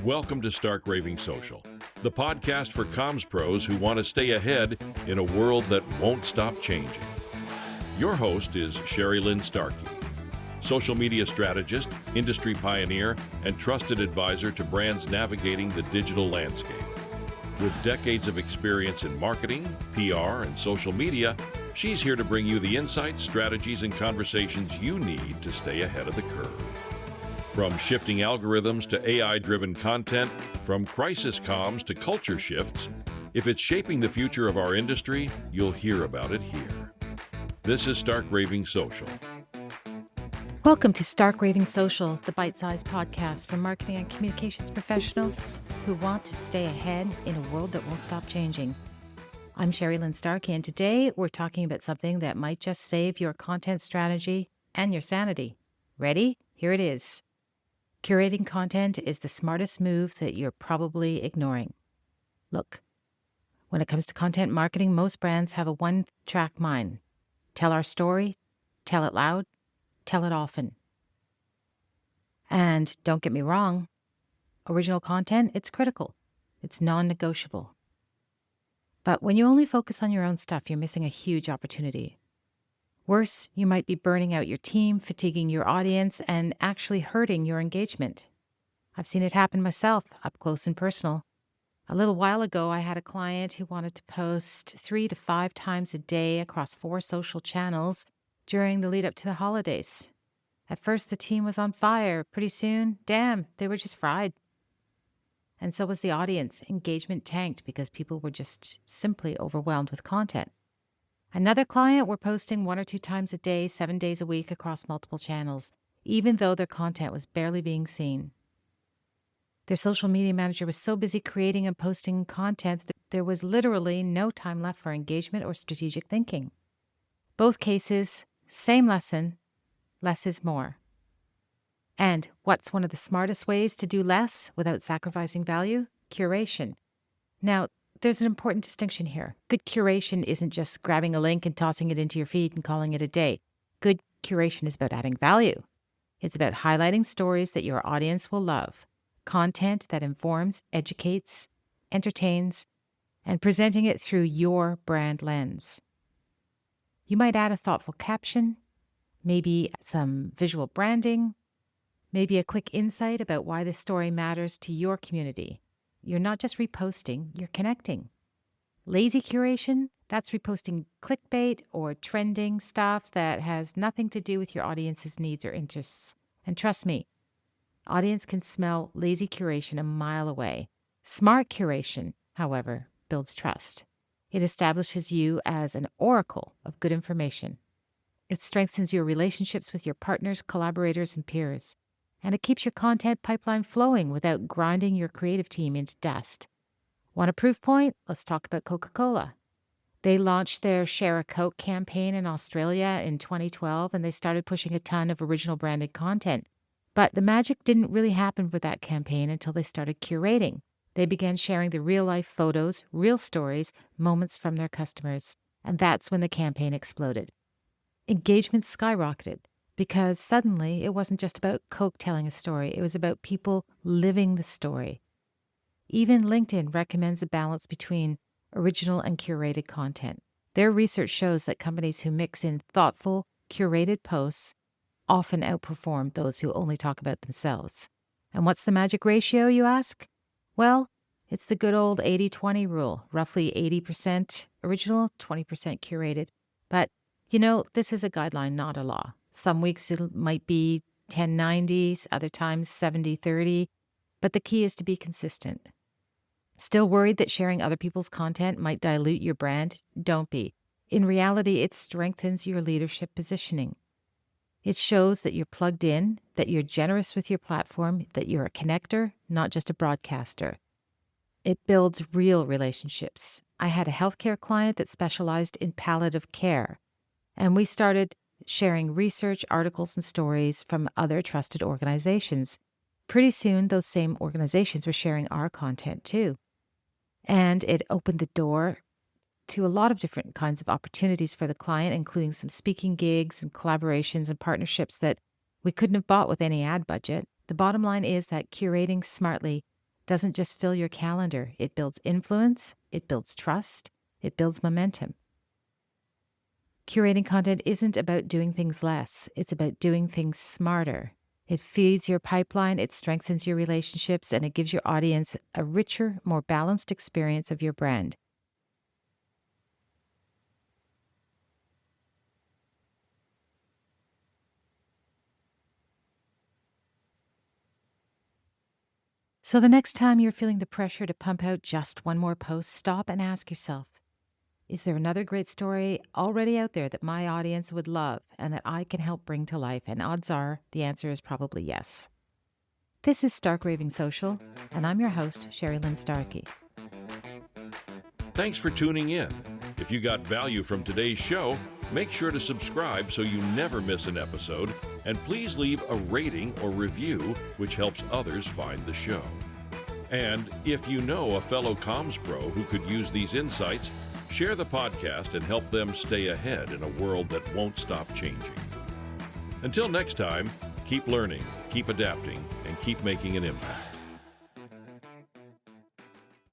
Welcome to Stark Raving Social, the podcast for comms pros who want to stay ahead in a world that won't stop changing. Your host is Sherry Lynn Starkey, social media strategist, industry pioneer, and trusted advisor to brands navigating the digital landscape. With decades of experience in marketing, PR, and social media, she's here to bring you the insights, strategies, and conversations you need to stay ahead of the curve. From shifting algorithms to AI-driven content, from crisis comms to culture shifts, if it's shaping the future of our industry, you'll hear about it here. This is Stark Raving Social. Welcome to Stark Raving Social, the bite-sized podcast for marketing and communications professionals who want to stay ahead in a world that won't stop changing. I'm Sherry Lynn Starkey, and today we're talking about something that might just save your content strategy and your sanity. Ready? Here it is. Curating content is the smartest move that you're probably ignoring. Look, when it comes to content marketing, most brands have a one-track mind. Tell our story, tell it loud, tell it often. And don't get me wrong, original content, it's critical. It's non-negotiable. But when you only focus on your own stuff, you're missing a huge opportunity. Worse, you might be burning out your team, fatiguing your audience, and actually hurting your engagement. I've seen it happen myself, up close and personal. A little while ago, I had a client who wanted to post 3 to 5 times a day across 4 social channels during the lead up to the holidays. At first, the team was on fire. Pretty soon, damn, they were just fried. And so was the audience. Engagement tanked because people were just simply overwhelmed with content. Another client were posting 1 or 2 times a day, 7 days a week across multiple channels, even though their content was barely being seen. Their social media manager was so busy creating and posting content that there was literally no time left for engagement or strategic thinking. Both cases, same lesson, less is more. And what's one of the smartest ways to do less without sacrificing value? Curation. Now, there's an important distinction here. Good curation isn't just grabbing a link and tossing it into your feed and calling it a day. Good curation is about adding value. It's about highlighting stories that your audience will love, content that informs, educates, entertains, and presenting it through your brand lens. You might add a thoughtful caption, maybe some visual branding, maybe a quick insight about why this story matters to your community. You're not just reposting, you're connecting. Lazy curation, that's reposting clickbait or trending stuff that has nothing to do with your audience's needs or interests. And trust me, audience can smell lazy curation a mile away. Smart curation, however, builds trust. It establishes you as an oracle of good information. It strengthens your relationships with your partners, collaborators, and peers. And it keeps your content pipeline flowing without grinding your creative team into dust. Want a proof point? Let's talk about Coca-Cola. They launched their Share a Coke campaign in Australia in 2012, and they started pushing a ton of original branded content. But the magic didn't really happen with that campaign until they started curating. They began sharing the real-life photos, real stories, moments from their customers. And that's when the campaign exploded. Engagement skyrocketed. Because suddenly it wasn't just about Coke telling a story, it was about people living the story. Even LinkedIn recommends a balance between original and curated content. Their research shows that companies who mix in thoughtful, curated posts often outperform those who only talk about themselves. And what's the magic ratio, you ask? Well, it's the good old 80-20 rule, roughly 80% original, 20% curated. But, this is a guideline, not a law. Some weeks it might be 10-90, other times 70-30, but the key is to be consistent. Still worried that sharing other people's content might dilute your brand? Don't be. In reality, it strengthens your leadership positioning. It shows that you're plugged in, that you're generous with your platform, that you're a connector, not just a broadcaster. It builds real relationships. I had a healthcare client that specialized in palliative care, and we started sharing research, articles, and stories from other trusted organizations. Pretty soon, those same organizations were sharing our content too. And it opened the door to a lot of different kinds of opportunities for the client, including some speaking gigs and collaborations and partnerships that we couldn't have bought with any ad budget. The bottom line is that curating smartly doesn't just fill your calendar. It builds influence, it builds trust, it builds momentum. Curating content isn't about doing things less. It's about doing things smarter. It feeds your pipeline, it strengthens your relationships, and it gives your audience a richer, more balanced experience of your brand. So the next time you're feeling the pressure to pump out just one more post, stop and ask yourself, is there another great story already out there that my audience would love and that I can help bring to life? And odds are the answer is probably yes. This is Stark Raving Social, and I'm your host, Sherry Lynn Starkey. Thanks for tuning in. If you got value from today's show, make sure to subscribe so you never miss an episode, and please leave a rating or review, which helps others find the show. And if you know a fellow comms pro who could use these insights, share the podcast and help them stay ahead in a world that won't stop changing. Until next time, keep learning, keep adapting, and keep making an impact.